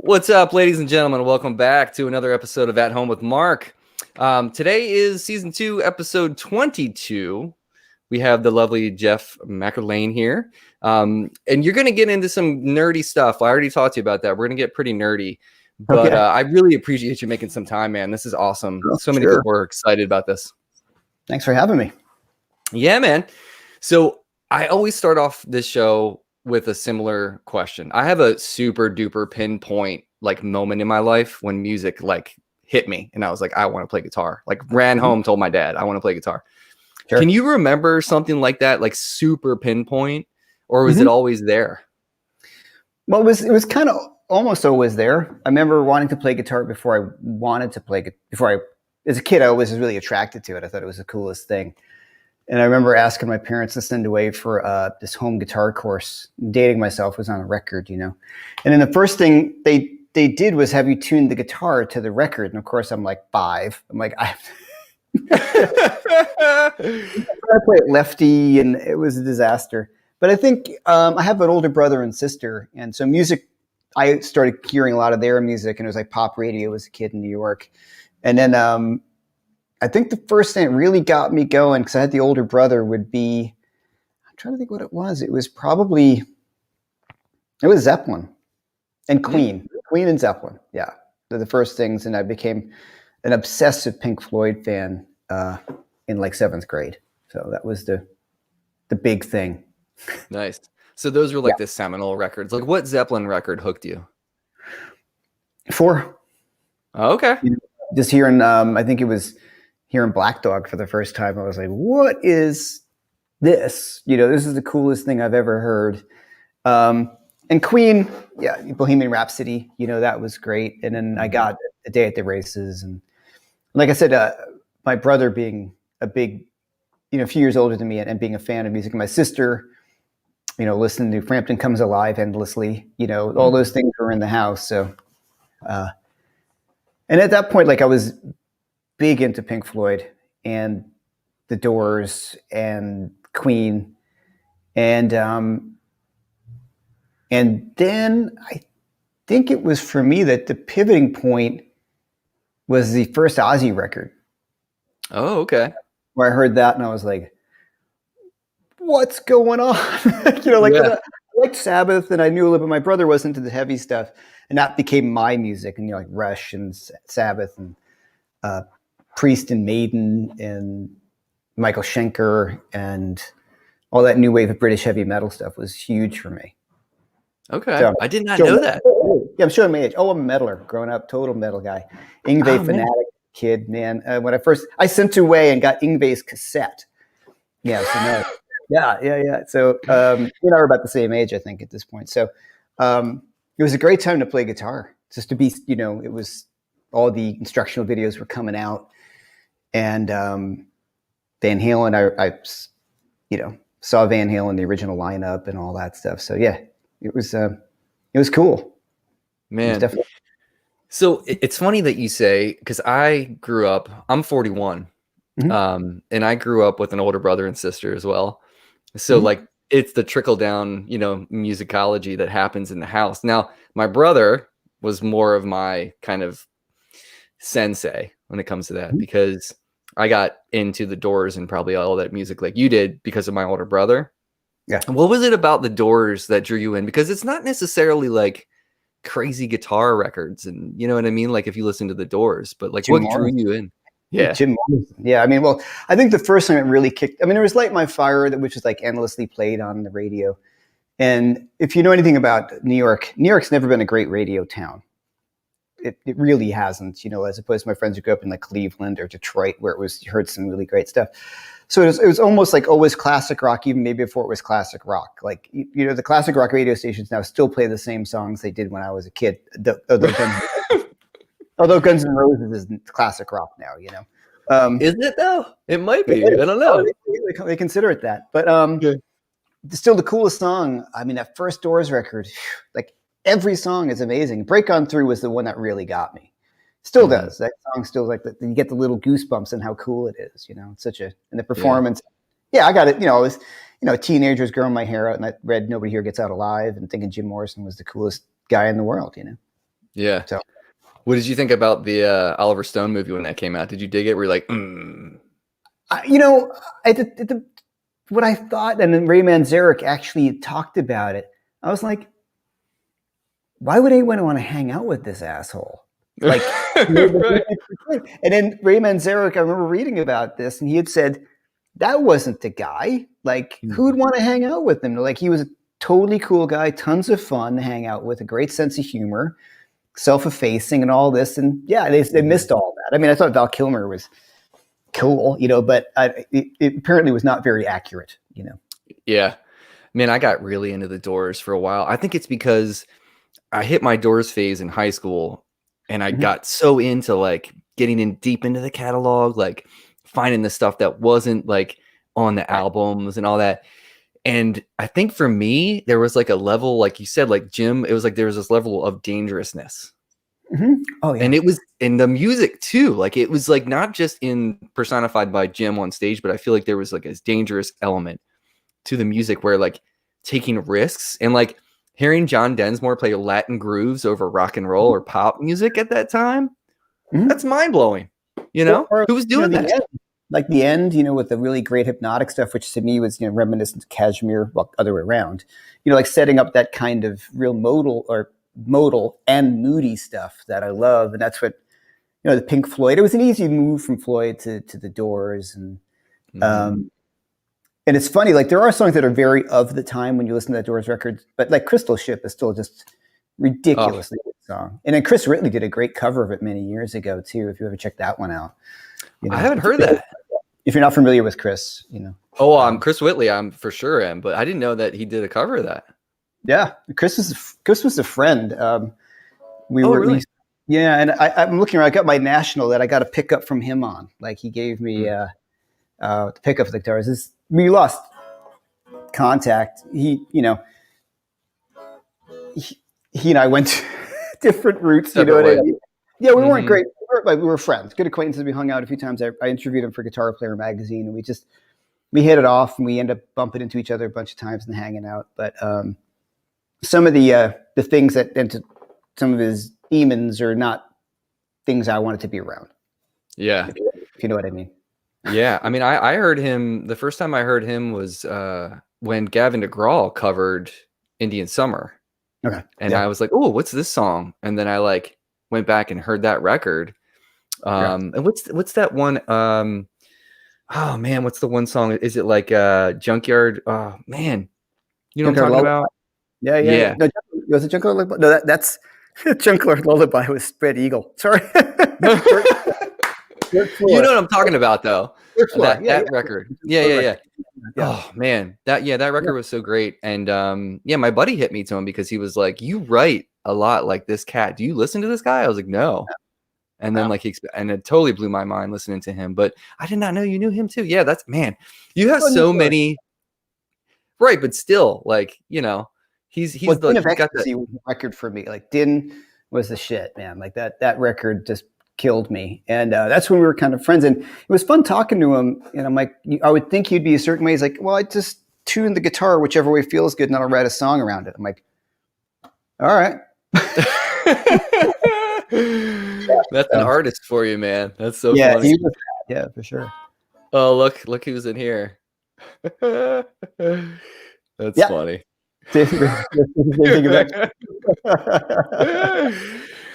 What's up, ladies and gentlemen? Welcome back to another episode of At Home with Mark. Today is season 2, episode 22. We have the lovely Jeff McErlain here. And you're going to get into some nerdy stuff. I already talked to you about that. We're going to get pretty nerdy. But I really appreciate you making some time, man. This is awesome. So many people are excited about this. Thanks for having me. Yeah, man. So I always start off this show with a similar question. I have a super duper pinpoint moment in my life when music hit me and I was like, I want to play guitar. Ran home, told my dad I want to play guitar. Sure. Can you remember something like that, super pinpoint, or was it always there? Well, it was kind of almost always there. I remember wanting to play guitar before I wanted to play as a kid, I was really attracted to it. I thought it was the coolest thing. And I remember asking my parents to send away for this home guitar course. Dating myself was on a record, And then the first thing they did was have you tune the guitar to the record. And of course, I'm like 5. I'm like, I play it lefty, and it was a disaster. But I think I have an older brother and sister. And so music, I started hearing a lot of their music, and it was like pop radio as a kid in New York. And then I think the first thing that really got me going, because I had the older brother, would be, I'm trying to think what it was. It was Zeppelin and Queen. Queen and Zeppelin. Yeah. They're the first things. And I became an obsessive Pink Floyd fan in 7th grade. So that was the big thing. Nice. So those were the seminal records. What Zeppelin record hooked you? 4. Oh, okay. Just hearing, I think it was hearing Black Dog for the first time. I was like, what is this? This is the coolest thing I've ever heard. And Queen, Bohemian Rhapsody, that was great. And then I got A Day at the Races. And like I said, my brother being a big, a few years older than me and being a fan of music, and my sister, listening to Frampton Comes Alive endlessly, all those things were in the house. So, and at that point, I was big into Pink Floyd and the Doors and Queen. And then I think it was for me that the pivoting point was the first Ozzy record. Oh, okay. Where I heard that and I was like, what's going on? I liked Sabbath, and I knew a little bit. My brother was into the heavy stuff, and that became my music. And Rush and Sabbath and Priest and Maiden and Michael Schenker and all that new wave of British heavy metal stuff was huge for me. Okay. So, I did not know that. Yeah, I'm showing my age. Oh, I'm a metaler growing up, total metal guy. Yngwie fanatic kid, man. When I sent away and got Yngwie's cassette. Yeah, so no. Yeah. So we're about the same age, I think, at this point. So it was a great time to play guitar. Just to be, it was all the instructional videos were coming out, and Van Halen. I saw Van Halen, the original lineup, and all that stuff. So yeah, it was cool, man. So it's funny that you say, because I grew up. I'm 41, and I grew up with an older brother and sister as well. So it's the trickle down, musicology that happens in the house. Now, my brother was more of my kind of sensei when it comes to that, because I got into the Doors and probably all that music like you did because of my older brother. Yeah. What was it about the Doors that drew you in? Because it's not necessarily crazy guitar records, and you know what I mean? If you listen to the Doors, but what drew you in? Yeah. Jim Morrison. Yeah. I mean, well, I think the first time it really kicked, there was Light My Fire, which was endlessly played on the radio. And if you know anything about New York's never been a great radio town. It really hasn't, as opposed to my friends who grew up in Cleveland or Detroit, where you heard some really great stuff. So it was almost always classic rock, even maybe before it was classic rock. The classic rock radio stations now still play the same songs they did when I was a kid. Although Guns N' Roses is classic rock now, Isn't it though? It might be. I don't know. They consider it that, but still the coolest song. That first Doors record, every song is amazing. Break On Through was the one that really got me. Still does. That song still you get the little goosebumps and how cool it is. It's such and the performance. Yeah, I got it. I was a teenager was growing my hair out, and I read Nobody Here Gets Out Alive and thinking Jim Morrison was the coolest guy in the world. Yeah. So, what did you think about the Oliver Stone movie when that came out? Did you dig it? Were you like, what I thought, and then Ray Manzarek actually talked about it. I was like, why would anyone want to hang out with this asshole? Like, right. And then Ray Manzarek, I remember reading about this, and he had said that wasn't the guy. Like, who would want to hang out with him? Like, he was a totally cool guy, tons of fun to hang out with, a great sense of humor, self-effacing, and all this. And yeah, they missed all that. I mean, I thought Val Kilmer was cool, but it apparently was not very accurate, Yeah, man, I got really into the Doors for a while. I think it's because I hit my Doors phase in high school, and I got so into like getting in deep into the catalog, like finding the stuff that wasn't like on the albums and all that. And I think for me, there was like a level, like you said, like Jim, it was like there was this level of dangerousness. Oh yeah. And it was in the music too. Like it was like not just personified by Jim on stage, but I feel like there was like a dangerous element to the music where like taking risks and like hearing John Densmore play Latin grooves over rock and roll or pop music at that time. That's mind blowing. Or, who was doing that? End, like the end, with the really great hypnotic stuff, which to me was, reminiscent of Kashmir, well, other way around, like setting up that kind of real modal and moody stuff that I love. And that's what, the Pink Floyd, it was an easy move from Floyd to the Doors. And, and it's funny, like there are songs that are very of the time when you listen to that Doors record, but like Crystal Ship is still just ridiculously good song. And then Chris Whitley did a great cover of it many years ago too, if you ever check that one out. I haven't heard that. If you're not familiar with Chris, Oh, Chris Whitley, I'm for sure am, but I didn't know that he did a cover of that. Yeah, Chris was a friend. Really? Yeah, and I'm looking around. I got my national that I got a pickup from him on. Like he gave me the pickup of the guitars. We lost contact. He and I went different routes. You know what I mean? Yeah, we weren't great. We were friends, good acquaintances. We hung out a few times. I interviewed him for Guitar Player magazine, and we hit it off, and we ended up bumping into each other a bunch of times and hanging out. But some of the things that into some of his demons are not things I wanted to be around. Yeah, if you know what I mean. Yeah, I mean, I heard him the first time I heard him was when Gavin DeGraw covered Indian Summer. Okay, and I was like, "Oh, what's this song?" And then I like went back and heard that record. And what's that one? Oh man, what's the one song? Is it like Junkyard? Oh man, you know what I'm talking about? Yeah. No, was it Junkyard Lullaby? No, that's Junkyard Lullaby was Spread Eagle. Sorry. You know what I'm talking about, though. That record. Yeah. Oh man, that record was so great. And my buddy hit me to him because he was like, "You write a lot like this cat. Do you listen to this guy?" I was like, "No." And then and it totally blew my mind listening to him. But I did not know you knew him too. Yeah, you have so many. Right, but still, like, he's got the record for me. Like Din was the shit, man. Like that record just killed me. And that's when we were kind of friends. And it was fun talking to him. And I'm like, I would think you'd be a certain way. He's like, well, I just tune the guitar whichever way feels good, and then I'll write a song around it. I'm like, all right. That's an artist for you, man. That's so funny. Yeah, for sure. Oh, look who's in here. That's funny.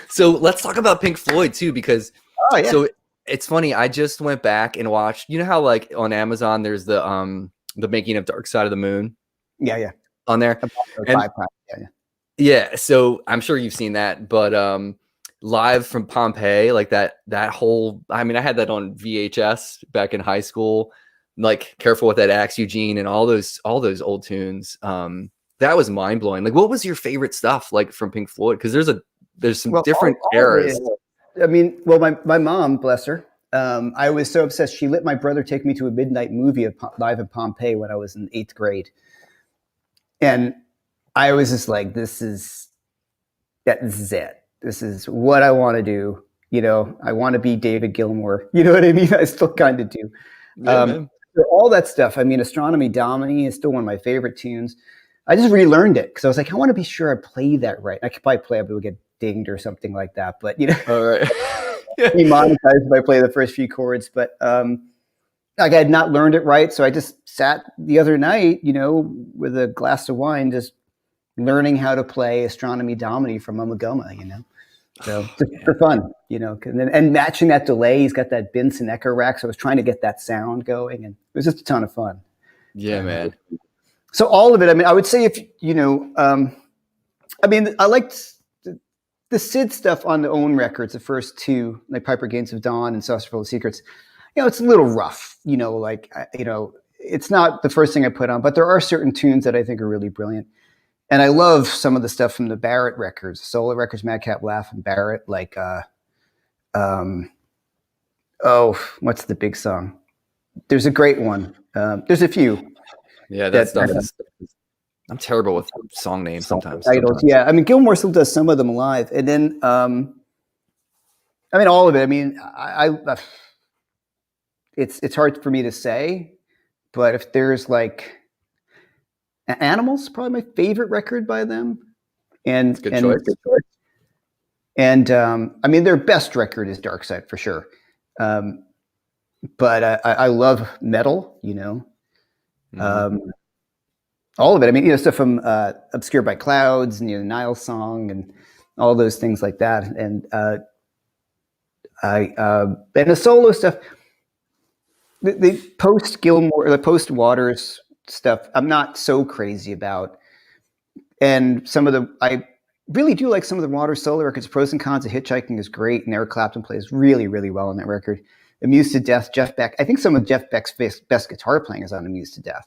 So let's talk about Pink Floyd too, because so it's funny. I just went back and watched. You know how like on Amazon there's the making of Dark Side of the Moon. Yeah. On there. Yeah. So I'm sure you've seen that, but Live from Pompeii, like that whole. I mean, I had that on VHS back in high school. Like Careful with That Axe, Eugene, and all those old tunes. That was mind blowing. Like, what was your favorite stuff like from Pink Floyd? Because there's some different eras. I mean, well, my mom, bless her, I was so obsessed. She let my brother take me to a midnight movie of Live in Pompeii when I was in 8th grade, and I was just like, "This is it. This is what I want to do." I want to be David Gilmour. You know what I mean? I still kind of do. So all that stuff. I mean, Astronomy Domini is still one of my favorite tunes. I just relearned it because I was like, I want to be sure I play that right. I could probably play it, but it would get dinged or something like that. But all right. be monetized if I play the first few chords. But like I had not learned it right, so I just sat the other night, with a glass of wine, just learning how to play Astronomy Domini from Umagoma. So just for fun, and matching that delay. He's got that Benson Echo rack, so I was trying to get that sound going, and it was just a ton of fun. Yeah, man. So all of it. I mean, I would say if I liked the Sid stuff on the own records, the first two, like Piper Gates of Dawn and Saucerful of Secrets. It's a little rough. It's not the first thing I put on, but there are certain tunes that I think are really brilliant. And I love some of the stuff from the Barrett records, solo records, Madcap Laugh and Barrett, like, what's the big song? There's a great one. There's a few. Yeah, that stuff is, I'm terrible with song names sometimes. Yeah. I mean, Gilmore still does some of them live. And then, all of it. I mean, it's hard for me to say, but if there's like, Animals, probably my favorite record by them, and good choice. And their best record is Dark Side for sure, but I love metal, all of it. I mean, stuff from Obscured by Clouds and Nile Song and all those things like that, and and the solo stuff, the post Gilmore, the post Waters stuff I'm not so crazy about, and I really do like some of the Waters solo records. Pros and Cons of Hitchhiking is great, and Eric Clapton plays really, really well on that record. Amused to Death, Jeff Beck. I think some of Jeff Beck's best guitar playing is on Amused to Death.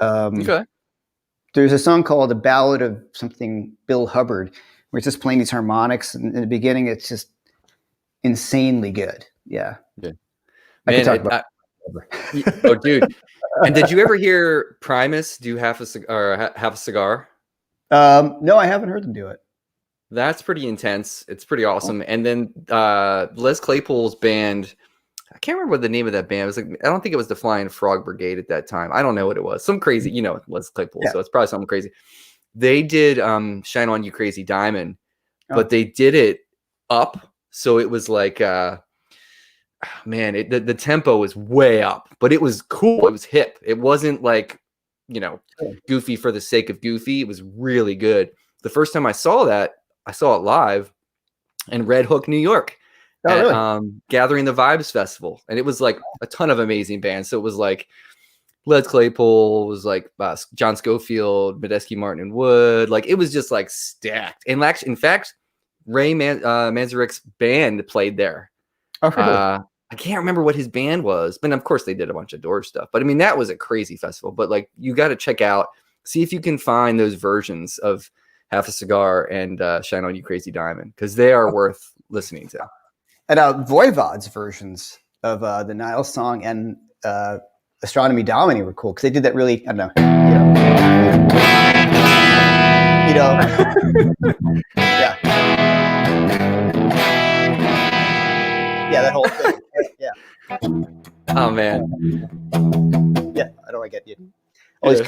Okay. There's a song called "A Ballad of Something Bill Hubbard," where it's just playing these harmonics, and in the beginning it's just insanely good. Yeah. Man, I can talk about oh, dude. And did you ever hear Primus do Half a Cigar? No, I haven't heard them do it. That's pretty intense. It's pretty awesome. And then Les Claypool's band, I can't remember what the name of that band. It was like, I don't think it was the Flying Frog Brigade at that time. I don't know what it was. Some crazy, Les Claypool. Yeah. So it's probably something crazy. They did Shine On You Crazy Diamond, but they did it up. So it was like the tempo was way up, but it was cool. It was hip. It wasn't like, goofy for the sake of goofy. It was really good. The first time I saw it live in Red Hook, New York, at really? Gathering the Vibes Festival. And it was like a ton of amazing bands. So it was like Les Claypool, was like John Scofield, Medeski, Martin and Wood. Like it was just like stacked. And in fact, Ray Manzarek's band played there. Oh, really? I can't remember what his band was, but of course they did a bunch of Doors stuff. But I mean, that was a crazy festival. But like, you got to check out, see if you can find those versions of Half a Cigar and Shine On You Crazy Diamond, because they are worth listening to. And Voivod's versions of the Nile Song and Astronomy Domini were cool because they did that really, I don't know, yeah. Yeah, that whole thing. Yeah. Oh man. Yeah, I don't get you. Always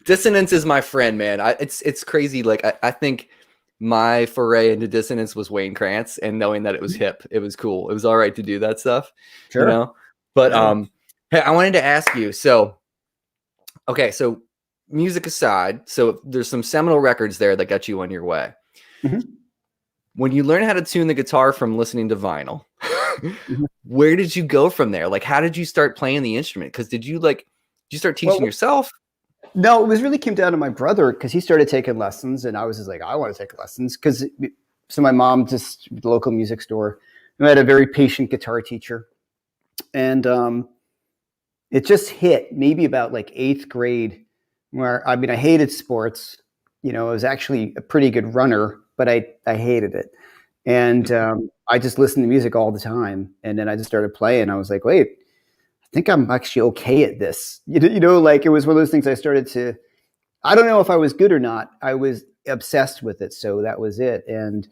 Dissonance is my friend, man. It's crazy. Like I think my foray into Dissonance was Wayne Krantz, and knowing that it was hip, it was cool. It was all right to do that stuff. Sure. But hey, I wanted to ask you. So music aside, so there's some seminal records there that got you on your way. Mm-hmm. When you learn how to tune the guitar from listening to vinyl, where did you go from there? Like, how did you start playing the instrument? Because did you start teaching yourself? No, it really came down to my brother, because he started taking lessons, and I was just like, I want to take lessons. So my mom, just the local music store, I had a very patient guitar teacher, and it just hit maybe about like 8th grade, where I hated sports. I was actually a pretty good runner, but I hated it. And I just listened to music all the time. And then I just started playing. I was like, wait, I think I'm actually okay at this. Like it was one of those things I started to, I don't know if I was good or not. I was obsessed with it. So that was it. And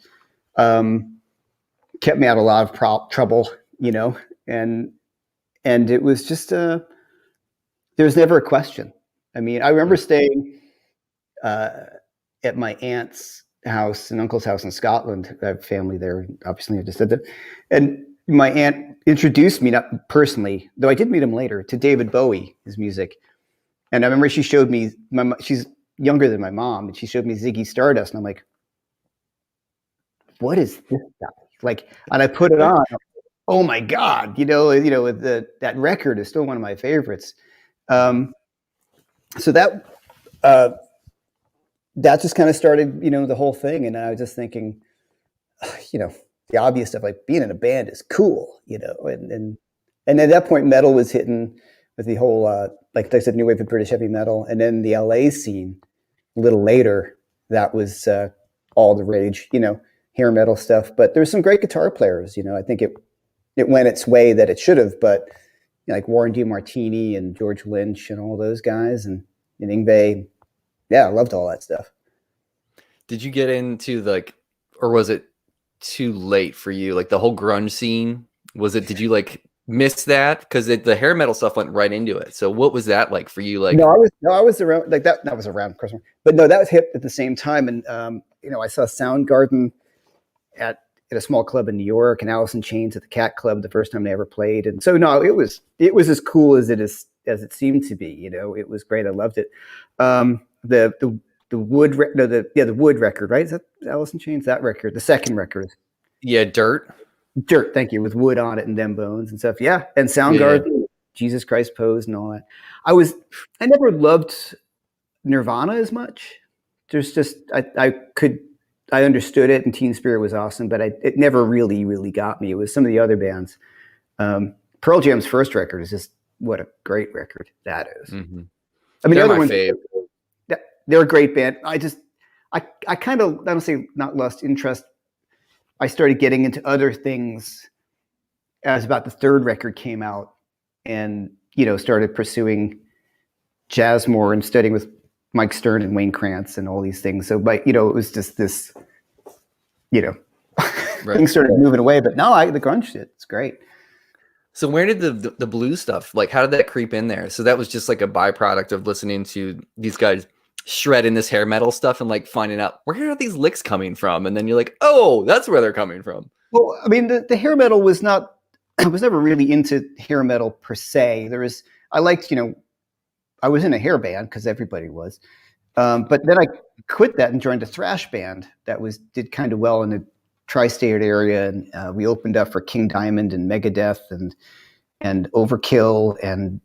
kept me out of a lot of trouble, and it was just, there was never a question. I mean, I remember staying, at my aunt's house and uncle's house in Scotland. I have family there, obviously. I just said that. And my aunt introduced me, not personally, though I did meet him later, to David Bowie, his music. And I remember she showed me, she's younger than my mom, and she showed me Ziggy Stardust. And I'm like, what is this guy? Like, and I put it on. Oh my God, that record is still one of my favorites. So that just kind of started, the whole thing. And I was just thinking, the obvious stuff, like being in a band is cool, and at that point, metal was hitting with the whole, like I said, new wave of British heavy metal. And then the LA scene a little later, that was all the rage, hair metal stuff. But there were some great guitar players, I think it went its way that it should have, but like Warren DeMartini and George Lynch and all those guys and Yngwie. Yeah, I loved all that stuff. Did you get into or was it too late for you? Like the whole grunge scene, did you miss that? Because the hair metal stuff went right into it. So what was that like for you? I was around that was around Christmas, but no, that was hip at the same time. And I saw Soundgarden at a small club in New York, and Alice in Chains at the Cat Club the first time they ever played. And so no, it was as cool as it seemed to be. It was great. I loved it. The Wood the Wood record, right? Is that Alice in Chains? That record, the second record. Yeah, Dirt. Thank you, with Wood on it and Them Bones and stuff. Yeah, and Soundgarden, Jesus Christ Pose and all that. I never loved Nirvana as much. There's just I understood it, and Teen Spirit was awesome, but it never really, really got me. It was some of the other bands. Pearl Jam's first record is just what a great record that is. Mm-hmm. I mean, the other ones, they're a great band. I kind of, I don't say not lost interest. I started getting into other things as about the third record came out, and started pursuing jazz more and studying with Mike Stern and Wayne Krantz and all these things. So, but it was just this, right. Things started moving away. But no, the grunge shit, it's great. So where did the blues stuff, how did that creep in there? So that was just like a byproduct of listening to these guys shredding this hair metal stuff and finding out where are these licks coming from, and then you're like, oh, that's where they're coming from. Well, I mean, the hair metal was not. I was never really into hair metal per se. I liked, I was in a hair band because everybody was, but then I quit that and joined a thrash band that did kind of well in the tri-state area, and we opened up for King Diamond and Megadeth and Overkill, and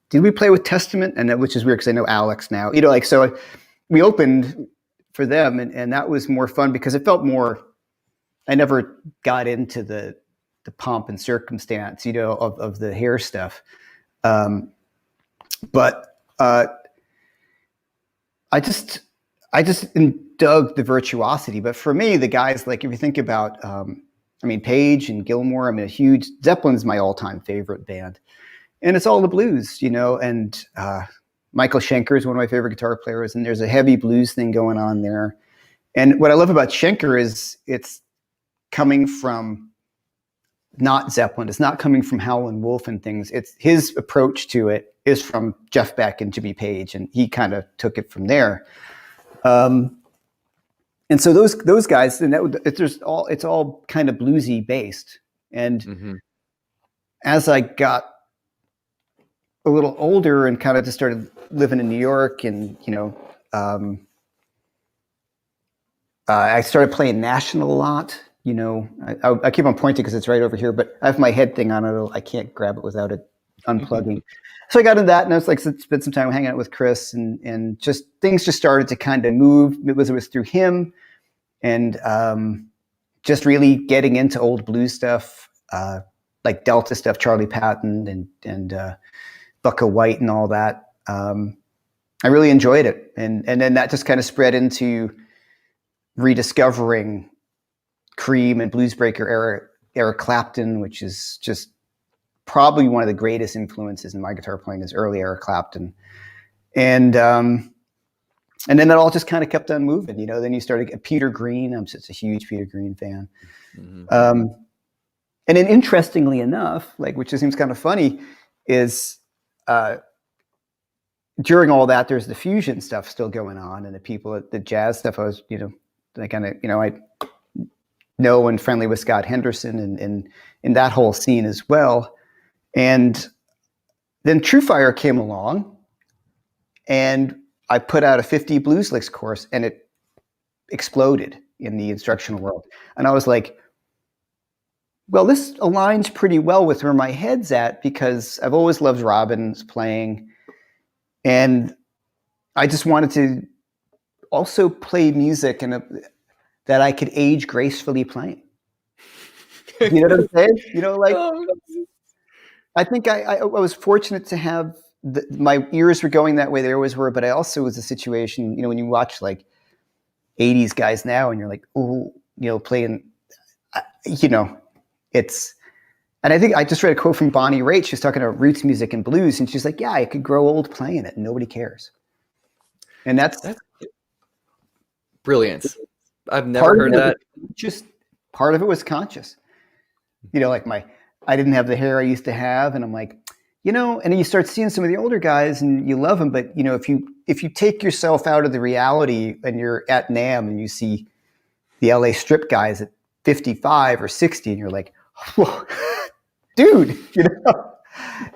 did we play with Testament? And which is weird because I know Alex now. So we opened for them, and that was more fun because it felt more. I never got into the pomp and circumstance, of the hair stuff, but I just dug the virtuosity. But for me, the guys, if you think about, Page and Gilmore. Zeppelin's my all-time favorite band. And it's all the blues, and Michael Schenker is one of my favorite guitar players, and there's a heavy blues thing going on there. And what I love about Schenker is it's coming from not Zeppelin. It's not coming from Howlin' Wolf and things. It's his approach to it is from Jeff Beck and Jimmy Page, and he kind of took it from there. And so those guys, and it's all kind of bluesy based. And as I got a little older and kind of just started living in New York, and I started playing National a lot. I keep on pointing because it's right over here, but I have my head thing on it. I can't grab it without it unplugging. So I got into that, and I was spent some time hanging out with Chris, and just things just started to kind of move. It was through him, and just really getting into old blues stuff, like Delta stuff, Charlie Patton and Bucka White and all that. I really enjoyed it. And then that just kind of spread into rediscovering Cream and Bluesbreaker era Clapton, which is just probably one of the greatest influences in my guitar playing is early era Clapton. And then that all just kind of kept on moving, then you started Peter Green. I'm such a huge Peter Green fan. And then interestingly enough, which just seems kind of funny, is during all that, there's the fusion stuff still going on, and the people at the jazz stuff. I was, I kind of, I know and friendly with Scott Henderson and in that whole scene as well. And then TrueFire came along, and I put out a 50 blues licks course, and it exploded in the instructional world. And I was like, well, this aligns pretty well with where my head's at, because I've always loved Robben's playing, and I just wanted to also play music that I could age gracefully playing. You know what I'm saying? I think I was fortunate to have my ears were going that way. They always were, but I also was a situation, when you watch like 80s guys now, and you're like, oh, playing, it's, and I think I just read a quote from Bonnie Raitt. She's talking about roots music and blues, and she's like, yeah, I could grow old playing it and nobody cares. And that's brilliant. I've never heard that. Just part of it was conscious. Like I didn't have the hair I used to have, and I'm like, and then you start seeing some of the older guys and you love them, but if you take yourself out of the reality and you're at NAMM and you see the LA Strip guys at 55 or 60, and you're like, whoa, dude,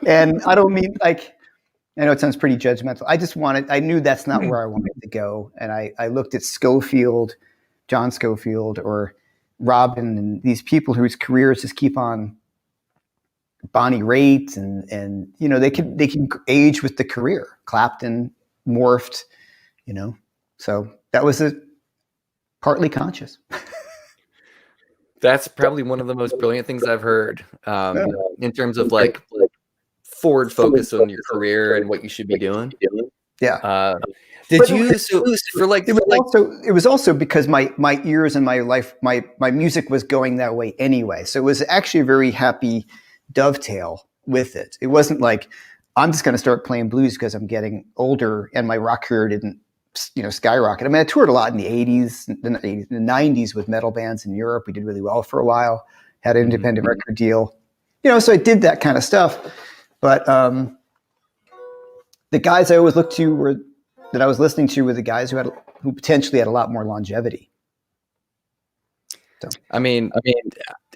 and I don't mean like, I know it sounds pretty judgmental. I knew that's not where I wanted to go. And I looked at Schofield, John Schofield, or Robben, and these people whose careers just keep on, Bonnie Raitt, and they can age with the career. Clapton morphed, so that was partly conscious. That's probably one of the most brilliant things I've heard, in terms of like forward focus on your career and what you should be doing. Yeah. It was also because my ears and my life, my music was going that way anyway. So it was actually a very happy dovetail with it. It wasn't like I'm just going to start playing blues because I'm getting older and my rock career didn't, skyrocket. I mean, I toured a lot in the 80s, the 90s with metal bands in Europe. We did really well for a while, had an independent record deal, so I did that kind of stuff. But the guys I always looked to that I was listening to were the guys who potentially had a lot more longevity. So. I mean,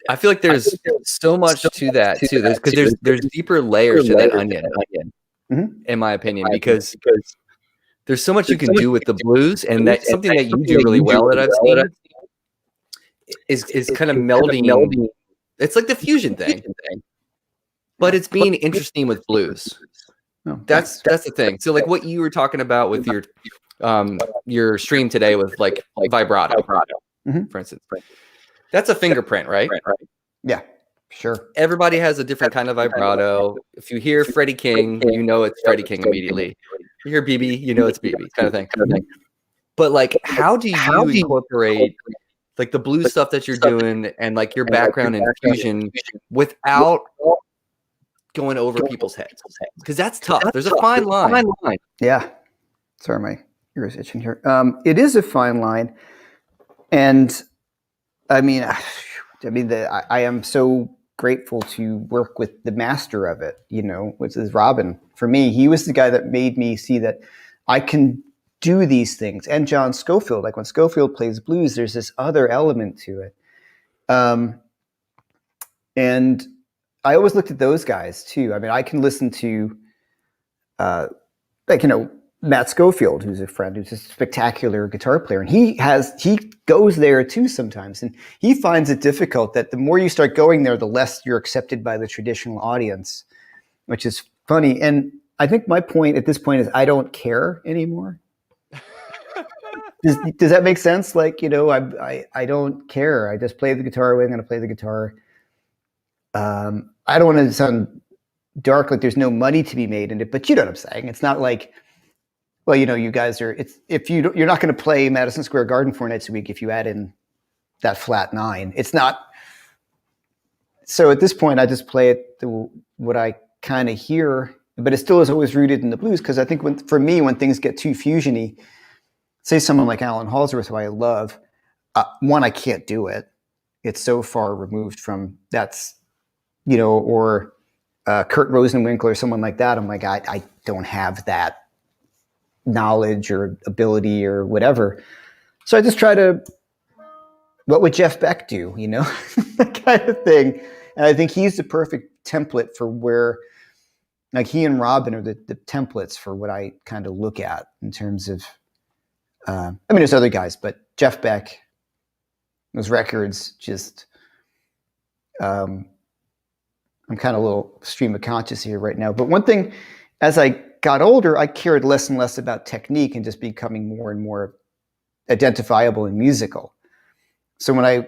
I feel like there's so much to that too. There's deeper layers to that onion, in my opinion, because there's so much you can do with the blues, and that's something that you do really well that I've seen is kind of melding. It's like the fusion thing, but it's being interesting with blues. That's the thing. So like what you were talking about with your stream today with like vibrato, for instance. That's a fingerprint, right? Yeah, sure. Everybody has a different kind of vibrato. If you hear Freddie King, it's Freddie King immediately. You hear BB, it's BB, kind of thing. But like, how do you incorporate like the blues stuff that you're doing and like your background in fusion without going over people's heads? Because that's tough. There's a fine line. Yeah. Sorry, my ear is itching here. It is a fine line, and I mean, I am so grateful to work with the master of it, which is Robben. For me, he was the guy that made me see that I can do these things. And John Schofield, like when Schofield plays blues, there's this other element to it. And I always looked at those guys too. I mean, I can listen to, Matt Schofield, who's a friend, who's a spectacular guitar player. And he goes there too sometimes. And he finds it difficult that the more you start going there, the less you're accepted by the traditional audience, which is funny. And I think my point at this point is I don't care anymore. Does that make sense? Like, I don't care. I just play the guitar the way I'm going to play the guitar. I don't want to sound dark, like there's no money to be made in it, but you know what I'm saying? It's not like, well, you guys are, you're not going to play Madison Square Garden 4 nights a week if you add in that flat 9. It's not. So at this point, I just play it what I kind of hear, but it still is always rooted in the blues. Because I think for me, when things get too fusiony, say someone like Alan Halsworth, who I love, one, I can't do it. It's so far removed from or Kurt Rosenwinkel or someone like that. I'm like, I don't have that knowledge or ability or whatever. So I just try to, what would Jeff Beck do, that kind of thing. And I think he's the perfect template for where, like, he and Robben are the templates for what I kind of look at in terms of, there's other guys, but Jeff Beck, those records just, I'm kind of a little stream of conscious here right now. But one thing, as I got older, I cared less and less about technique and just becoming more and more identifiable and musical. So when I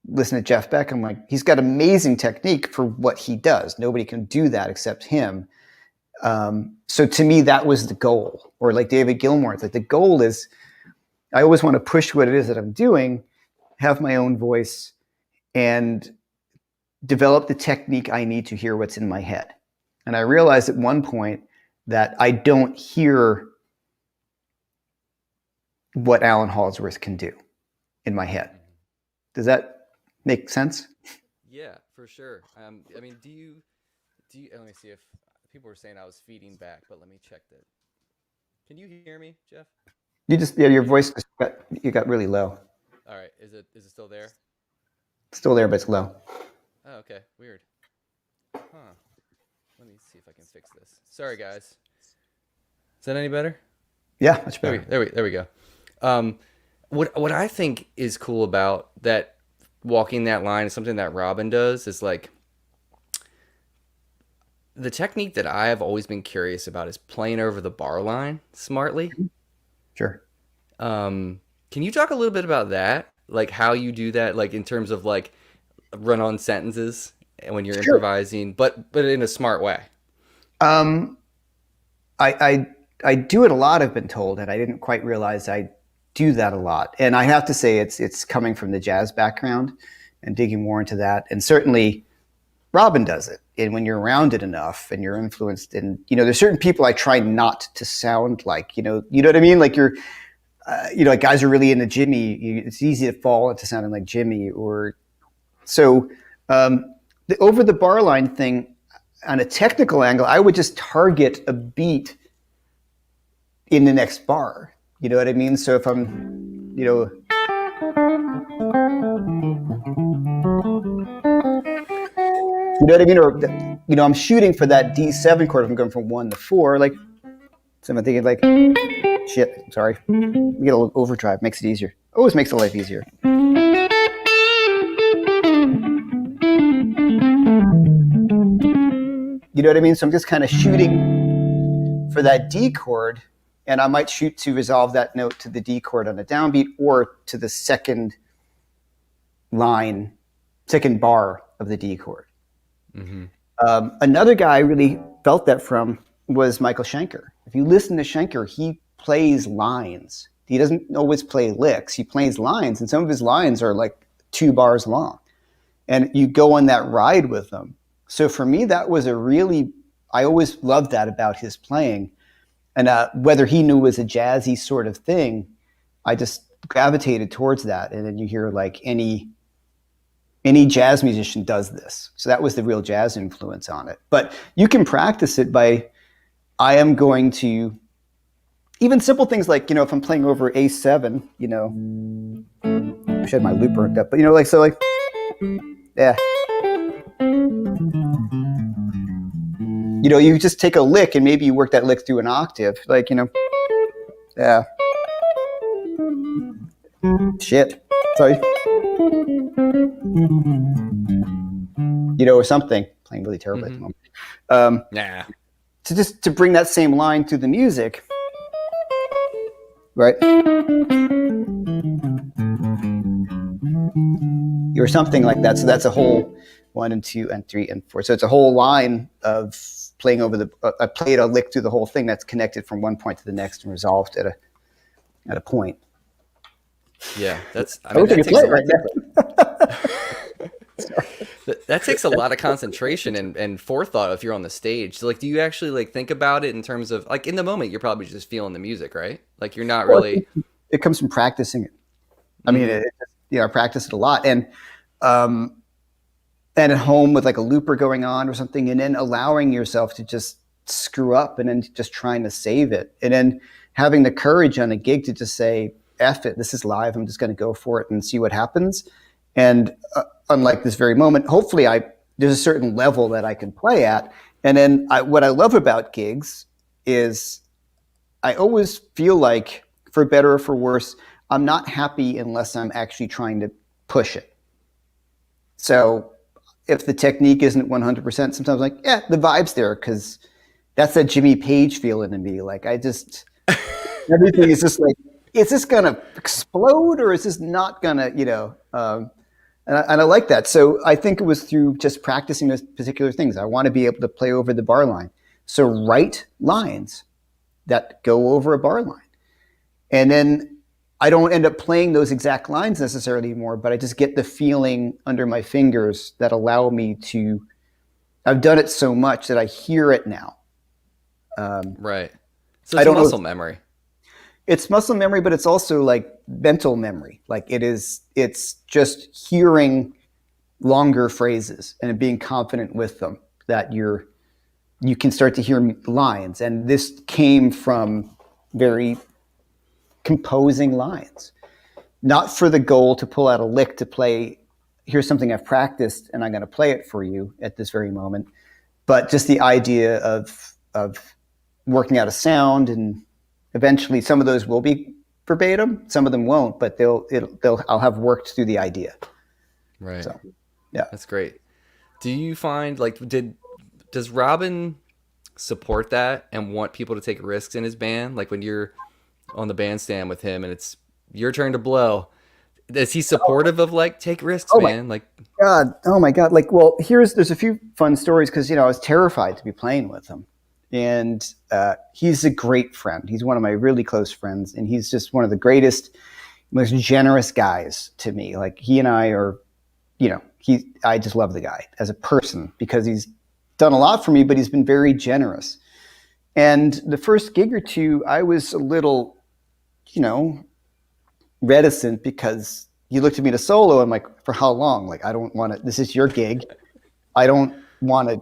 listen to Jeff Beck, I'm like, he's got amazing technique for what he does. Nobody can do that except him. So to me, that was the goal. Or like David Gilmour, it's like the goal is, I always want to push what it is that I'm doing, have my own voice, and develop the technique I need to hear what's in my head. And I realized at one point that I don't hear what Alan Holdsworth can do in my head. Does that make sense? Yeah, for sure. Do you, let me see if people were saying I was feeding back, but let me check that. Can you hear me, Jeff? Your voice got really low. All right. Is it still there? Still there, but it's low. Oh, okay. Weird. Huh. Let me see if I can fix this. Sorry, guys. Is that any better? Yeah, much better. There we go. What I think is cool about that, walking that line, is something that Robben does, is like, the technique that I have always been curious about is playing over the bar line smartly. Sure. Can you talk a little bit about that? Like how you do that, like in terms of like run-on sentences when you're improvising, but in a smart way. I do it a lot, I've been told, and I didn't quite realize I do that a lot. And I have to say it's coming from the jazz background and digging more into that. And certainly Robben does it. And when you're around it enough and you're influenced, and there's certain people I try not to sound like, you know what I mean? Like you're, like guys are really into Jimmy. It's easy to fall into sounding like Jimmy. So the over the bar line thing, on a technical angle, I would just target a beat in the next bar. You know what I mean? So if I'm, you know what I mean? Or, I'm shooting for that D7 chord. If I'm going from 1 to 4, like, so I'm thinking like, shit, sorry. We get a little overdrive, makes it easier. Always makes the life easier. You know what I mean? So I'm just kind of shooting for that D chord, and I might shoot to resolve that note to the D chord on a downbeat or to the second bar of the D chord. Mm-hmm. Another guy I really felt that from was Michael Schenker. If you listen to Schenker, he plays lines. He doesn't always play licks. He plays lines, and some of his lines are like 2 bars long. And you go on that ride with them. So for me, that was I always loved that about his playing. And whether he knew it was a jazzy sort of thing, I just gravitated towards that. And then you hear like any jazz musician does this. So that was the real jazz influence on it. But you can practice it by, I am going to, even simple things like, if I'm playing over A7, I should have my looper hooked up, but yeah. You just take a lick and maybe you work that lick through an octave, yeah. Shit. Sorry. Or something. Playing really terrible at the moment. To bring that same line through the music, right? Or something like that. So that's a whole 1 and 2 and 3 and 4. So it's a whole line of playing over I played a lick through the whole thing that's connected from one point to the next and resolved at a point. Yeah, that takes a lot of concentration and forethought if you're on the stage. So, do you actually think about it in terms of in the moment you're probably just feeling the music, right? Like you're not really. It comes from practicing it. I mean, I practice it a lot, and at home with a looper going on or something, and then allowing yourself to just screw up and then just trying to save it. And then having the courage on a gig to just say, F it, this is live. I'm just going to go for it and see what happens. And unlike this very moment, hopefully there's a certain level that I can play at. And then what I love about gigs is I always feel like, for better or for worse, I'm not happy unless I'm actually trying to push it. So if the technique isn't 100%, sometimes I'm like, yeah, the vibe's there, because that's that Jimmy Page feeling in me. Like everything is just like, is this going to explode or is this not going to, and I like that. So I think it was through just practicing those particular things. I want to be able to play over the bar line. So write lines that go over a bar line. And then I don't end up playing those exact lines necessarily anymore, but I just get the feeling under my fingers that allow me to, I've done it so much that I hear it now. Right. So it's muscle memory. It's muscle memory, but it's also like mental memory. Like it's just hearing longer phrases and being confident with them that you can start to hear lines. And this came from very composing lines, not for the goal to pull out a lick to play, here's something I've practiced and I'm going to play it for you at this very moment, but just the idea of working out a sound. And eventually some of those will be verbatim, some of them won't, but I'll have worked through the idea. Right. So, yeah. That's great. Do you find, like, does Robben support that and want people to take risks in his band? Like when you're on the bandstand with him and it's your turn to blow, is he supportive of like, take risks, man? Like, oh my God. Like, well, there's a few fun stories, because, I was terrified to be playing with him. And he's a great friend. He's one of my really close friends, and he's just one of the greatest, most generous guys to me. Like, he and I are, I just love the guy as a person, because he's done a lot for me, but he's been very generous. And the first gig or two, I was a little, reticent, because he looked at me to solo. I'm like, for how long? Like, I don't want to, this is your gig. I don't want to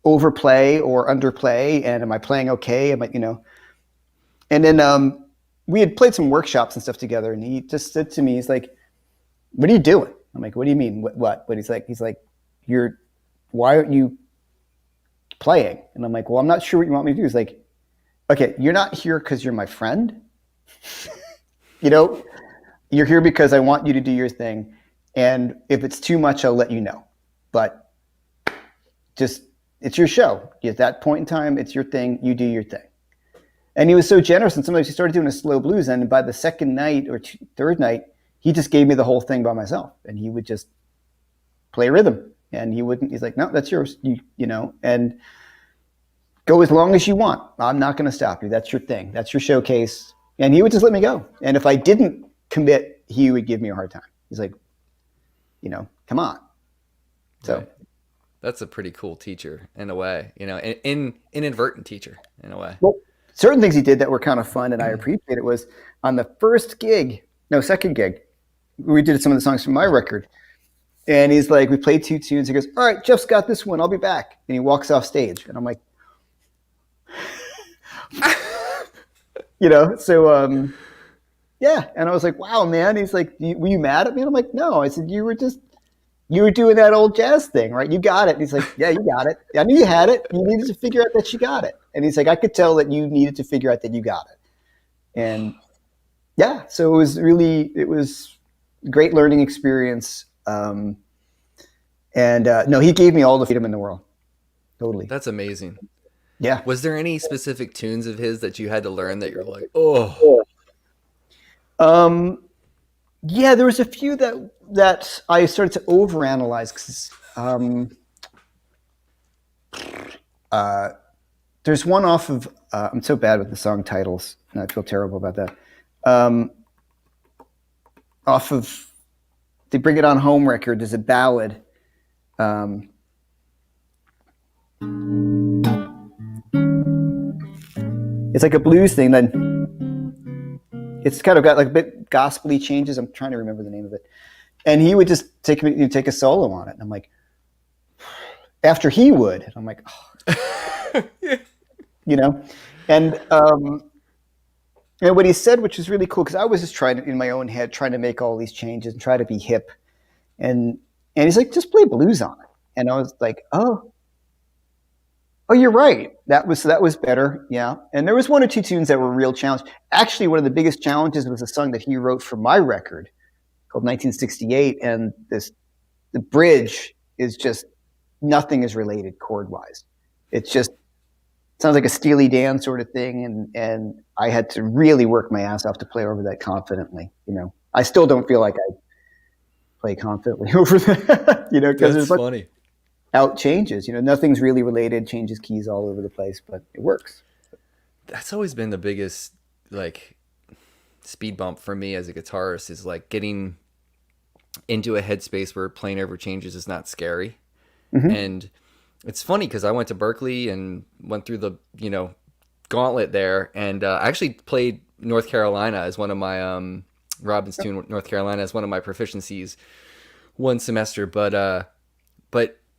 overplay or underplay. And am I playing okay? Am I, and then we had played some workshops and stuff together, and he just said to me, he's like, what are you doing? I'm like, what do you mean? What? But he's like, why aren't you playing? And I'm like, well, I'm not sure what you want me to do. He's like, okay, you're not here because you're my friend. You're here because I want you to do your thing. And if it's too much, I'll let you know. But just, it's your show. At that point in time, it's your thing. You do your thing. And he was so generous. And sometimes he started doing a slow blues. And by the second night or third night, he just gave me the whole thing by myself. And he would just play rhythm. And he's like, no, that's yours. And go as long as you want. I'm not going to stop you. That's your thing. That's your showcase. And he would just let me go. And if I didn't commit, he would give me a hard time. He's like, come on. So. Right. That's a pretty cool teacher in a way, inadvertent teacher in a way. Well, certain things he did that were kind of fun and I appreciate it was on the second gig, we did some of the songs from my record. And he's like, we played 2 tunes. He goes, all right, Jeff's got this one. I'll be back. And he walks off stage. And I'm like, so, yeah. And I was like, wow, man. He's like, were you mad at me? And I'm like, no. I said, you were doing that old jazz thing, right? You got it. And he's like, yeah, you got it. I knew you had it. You needed to figure out that you got it. And he's like, I could tell that you needed to figure out that you got it. And yeah, so it was a great learning experience. No, he gave me all the freedom in the world. Totally. That's amazing. Yeah. Was there any specific tunes of his that you had to learn that you're like, oh? Yeah, there was a few that I started to overanalyze because there's one off of I'm so bad with the song titles, and I feel terrible about that. Off of the Bring It On Home record, there's a ballad. It's like a blues thing, then it's kind of got like a bit gospel-y changes. I'm trying to remember the name of it. And he would just take a solo on it. And I'm like, after he would, and I'm like, oh. you know, and what he said, which is really cool, because I was just trying to, in my own head, trying to make all these changes and try to be hip, and he's like, just play blues on it, and I was like, oh, you're right. That was better, yeah. And there was one or two tunes that were a real challenge. Actually, one of the biggest challenges was a song that he wrote for my record called 1968, and the bridge is just nothing is related chord wise. It's just sounds like a Steely Dan sort of thing, and I had to really work my ass off to play over that confidently. I still don't feel like I play confidently over that. Because there's funny. Out changes. Nothing's really related. Changes keys all over the place, but it works. That's always been the biggest speed bump for me as a guitarist, is getting into a headspace where playing over changes is not scary. Mm-hmm. And it's funny because I went to Berkeley and went through the gauntlet there, and I actually played North Carolina as one of my Robben's tune North Carolina as one of my proficiencies one semester, but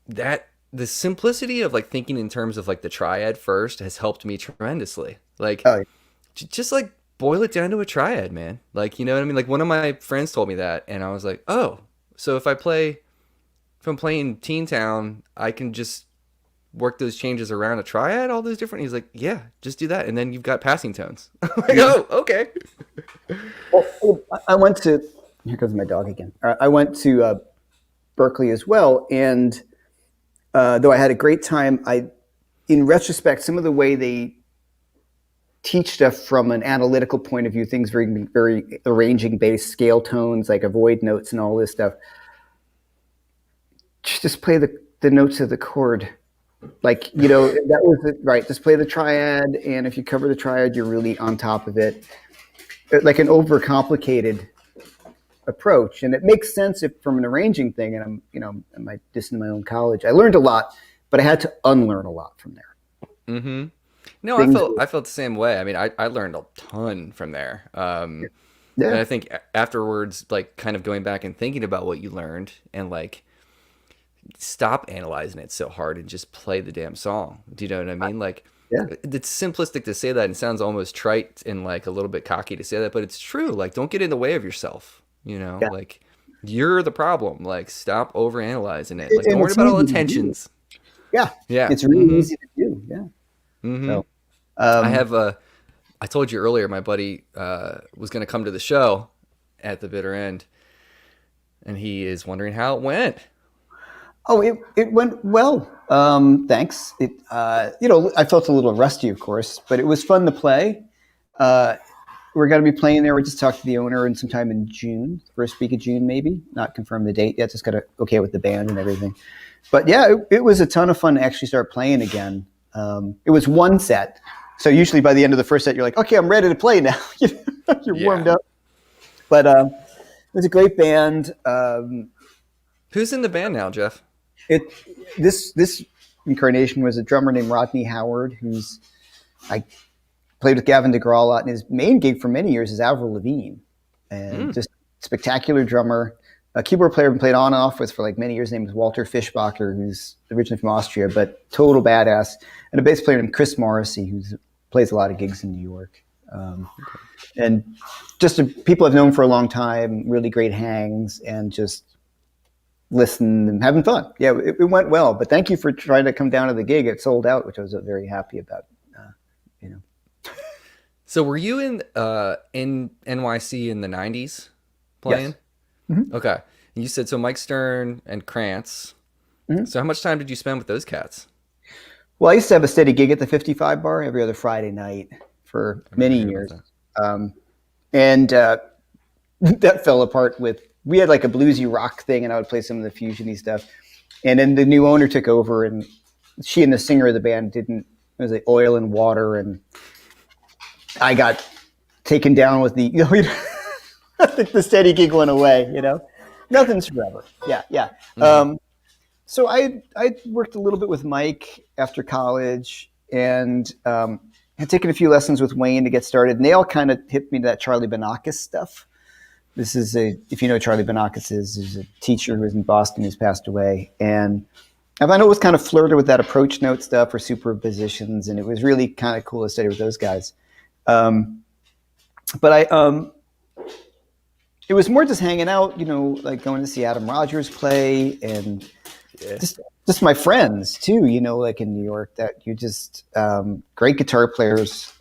that the simplicity of thinking in terms of the triad first has helped me tremendously. Just boil it down to a triad, man. You know what I mean? One of my friends told me that, and I was like, oh, so if I'm playing Teen Town, I can just work those changes around a triad, all those different. He's like, yeah, just do that, and then you've got passing tones. I'm like, oh, okay. Well, I went to, here comes my dog again. I went to Berkeley as well, and though I had a great time, in retrospect, some of the way they teach stuff from an analytical point of view, things very, very arranging based, scale tones, avoid notes and all this stuff. Just play the notes of the chord. That was it, right. Just play the triad, and if you cover the triad, you're really on top of it. Like an overcomplicated approach, and it makes sense from an arranging thing. And I'm just in my own college. I learned a lot, but I had to unlearn a lot from there. Mm-hmm. No, I felt the same way. I mean, I learned a ton from there. And I think afterwards, kind of going back and thinking about what you learned, and stop analyzing it so hard and just play the damn song. Do you know what I mean? It's simplistic to say that, and it sounds almost trite and a little bit cocky to say that, but it's true. Don't get in the way of yourself. You're the problem. Stop over analyzing it. Don't worry about all the tensions. Yeah. It's really easy to do. Yeah. Mm-hmm. So, I told you earlier, my buddy was going to come to the show at the bitter end, and he is wondering how it went. Oh, it went well. Thanks. I felt a little rusty, of course, but it was fun to play. We're going to be playing there. We just talked to the owner, and sometime in June, first week of June, maybe. Not confirmed the date yet. Just got to okay with the band and everything. But yeah, it was a ton of fun to actually start playing again. It was one set. So usually by the end of the first set, you're like, okay, I'm ready to play now. You're warmed up. But it was a great band. Who's in the band now, Jeff? This incarnation was a drummer named Rodney Howard, I played with Gavin DeGraw a lot, and his main gig for many years is Avril Lavigne, and just spectacular drummer. A keyboard player I've played on and off with for many years. His name is Walter Fischbacher, who's originally from Austria, but total badass. And a bass player named Chris Morrissey, who plays a lot of gigs in New York. And just people I've known for a long time, really great hangs, and just listen and having fun. Yeah, it went well. But thank you for trying to come down to the gig. It sold out, which I was very happy about. So were you in NYC in the 90s playing? Yes. Mm-hmm. Okay. And you said so Mike Stern and Krantz. Mm-hmm. So how much time did you spend with those cats? Well, I used to have a steady gig at the 55 bar every other Friday night for many years. And that fell apart we had a bluesy rock thing, and I would play some of the fusion-y stuff. And then the new owner took over, and she and the singer of the band it was oil and water, and I got taken down with the, I think the steady gig went away, nothing's forever. Yeah. Mm-hmm. So I worked a little bit with Mike after college, and had taken a few lessons with Wayne to get started, and they all kind of hit me to that Charlie Banakis stuff. This is if you know Charlie Banakis is, he's a teacher who was in Boston, who's passed away, and I've always kind of flirted with that approach note stuff or superpositions, and it was really kind of cool to study with those guys. But it was more just hanging out, like going to see Adam Rogers play, and just my friends too, like in New York, that you just great guitar players,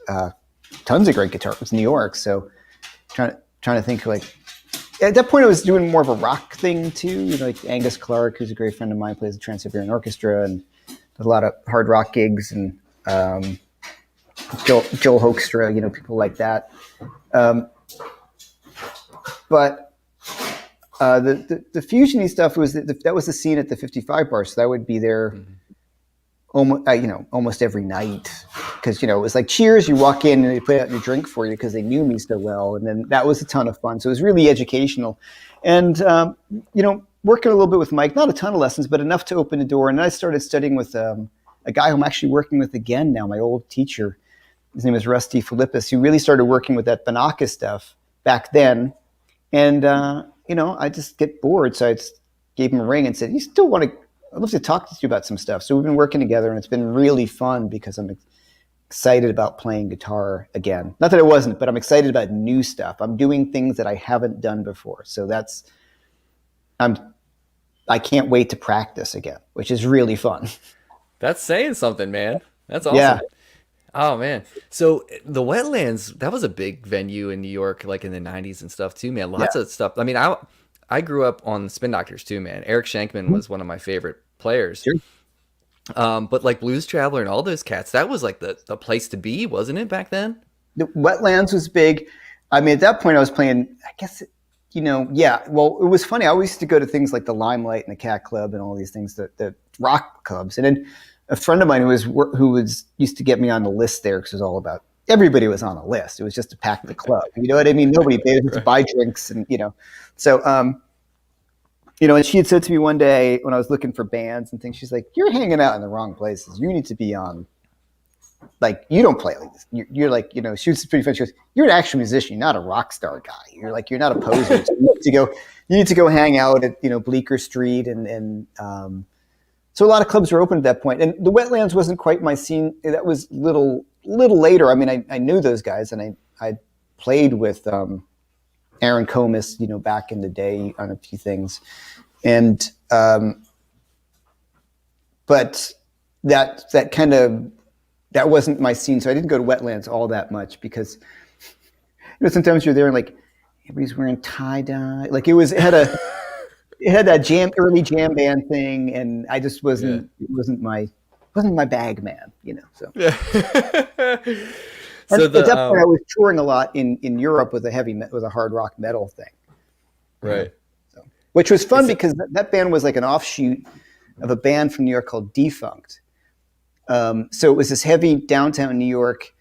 tons of great guitarists in New York. So trying to think, like, at that point I was doing more of a rock thing too, like Angus Clark, who's a great friend of mine, plays the Trans-Siberian Orchestra, and did a lot of hard rock gigs, and Joel Hoekstra, people like that. But the fusiony stuff was that was the scene at the 55 bar, so that would be there almost every night, because it was like Cheers. You walk in and they put out your drink for you because they knew me so well, and then that was a ton of fun. So it was really educational, and working a little bit with Mike, not a ton of lessons, but enough to open the door. And then I started studying with a guy who I'm actually working with again now, my old teacher. His name is Rusty Philippus, who really started working with that Banaka stuff back then. And I just get bored, so I just gave him a ring and said, "You still want to? I'd love to talk to you about some stuff." So we've been working together, and it's been really fun because I'm excited about playing guitar again. Not that I wasn't, but I'm excited about new stuff. I'm doing things that I haven't done before, so I can't wait to practice again, which is really fun. That's saying something, man. That's awesome. Yeah. Oh man. So the Wetlands, that was a big venue in New York, like in the 90s and stuff too, man. Lots of stuff. I mean, I grew up on Spin Doctors too, man. Eric Shankman was one of my favorite players. Sure. But like Blues Traveler and all those cats, that was like the place to be, wasn't it, back then? The Wetlands was big. I mean, at that point I was playing, I guess, well, it was funny. I always used to go to things like the Limelight and the Cat Club and all these things, the rock clubs. And then a friend of mine who used to get me on the list there, because it was all about, everybody was on the list. It was just to pack the club. You know what I mean? Nobody paid to buy drinks, and So, and she had said to me one day when I was looking for bands and things, she's like, "You're hanging out in the wrong places. You need to be on, like, you don't play like this. You're like, she was pretty funny. She goes, "You're an actual musician. You're not a rock star guy. You're not a poser. So you need to go hang out at, Bleecker Street." And so a lot of clubs were open at that point. And the Wetlands wasn't quite my scene. That was little later. I mean, I knew those guys, and I played with Aaron Comis, back in the day on a few things. And but that wasn't my scene. So I didn't go to Wetlands all that much, because sometimes you're there and like everybody's wearing tie-dye. Like it had that early jam band thing, and I just wasn't it wasn't my bag, man, so. Yeah. So at that point I was touring a lot in Europe with a hard rock metal thing. Right. Which was fun because that band was like an offshoot of a band from New York called Defunct. So it was this heavy downtown New York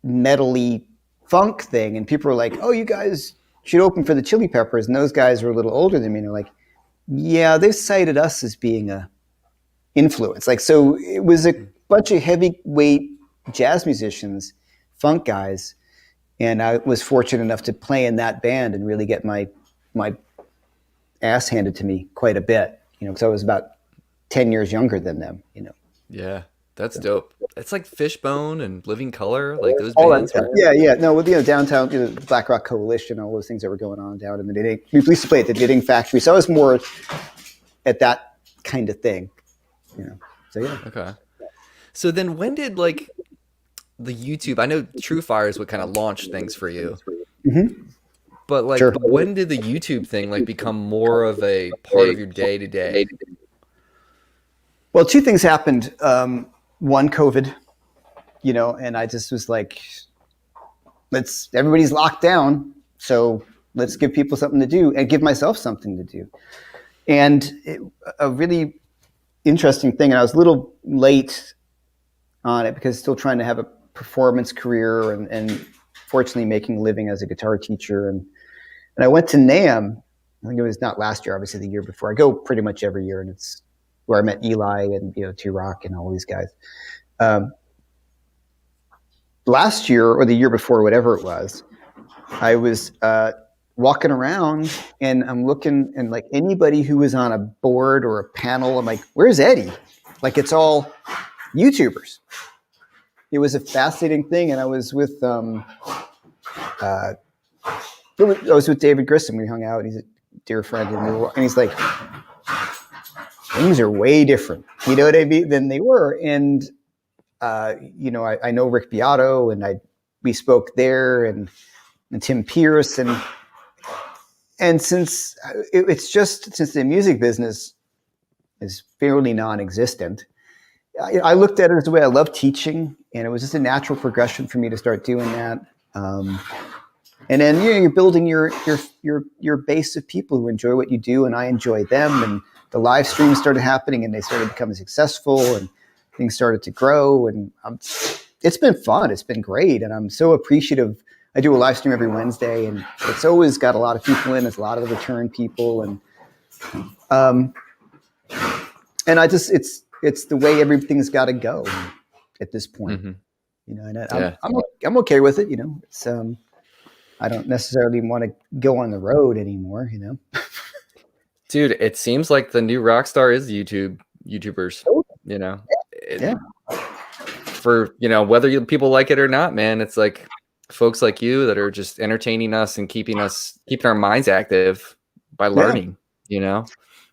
metal-y funk thing, and people were like, "Oh, you guys should open for the Chili Peppers." And those guys were a little older than me, and they're like, "Yeah, they cited us as being a influence." Like, so it was a bunch of heavyweight jazz musicians, funk guys, and I was fortunate enough to play in that band and really get my ass handed to me quite a bit, because I was about 10 years younger than them, Yeah, that's dope. It's like Fishbone and Living Color, like those all bands. Yeah. No, with downtown, the Black Rock Coalition, all those things that were going on down in the Knitting. We used to play at the Knitting Factory, so I was more at that kind of thing, So yeah. Okay. So then, when did like the YouTube? I know TrueFire is what kind of launched things for you. Mm-hmm. But like, Sure. When did the YouTube thing like become more of a part of your day to day? Well, two things happened. One, COVID, and I just was like, everybody's locked down, so let's give people something to do and give myself something to do. And a really interesting thing, and I was a little late on it because still trying to have a performance career and fortunately making a living as a guitar teacher. And I went to NAMM. I think it was not last year, obviously the year before. I go pretty much every year, and it's where I met Eli and T-Rock and all these guys. Last year or the year before, whatever it was, I was walking around and I'm looking, and like anybody who was on a board or a panel, I'm like, where's Eddie? Like it's all YouTubers. It was a fascinating thing. And I was with David Grissom. We hung out. He's a dear friend, and he's like, things are way different, you know what I mean, than they were. And you know, I know Rick Beato, and we spoke there, and Tim Pierce, and since the music business is fairly non-existent, I looked at it as the way I love teaching, and it was just a natural progression for me to start doing that. And then, you know, you're building your base of people who enjoy what you do, and I enjoy them. And the live streams started happening, and they started becoming successful, and things started to grow. And it's been fun. It's been great, and I'm so appreciative. I do a live stream every Wednesday, and it's always got a lot of people in. There's a lot of return people, and I just it's the way everything's got to go at this point. Mm-hmm. You know, and I'm okay with it. You know, it's I don't necessarily want to go on the road anymore, you know. Dude, it seems like the new rock star is YouTubers, you know. For, you know, whether people like it or not, man, it's like folks like you that are just entertaining us and keeping our minds active by learning, you know.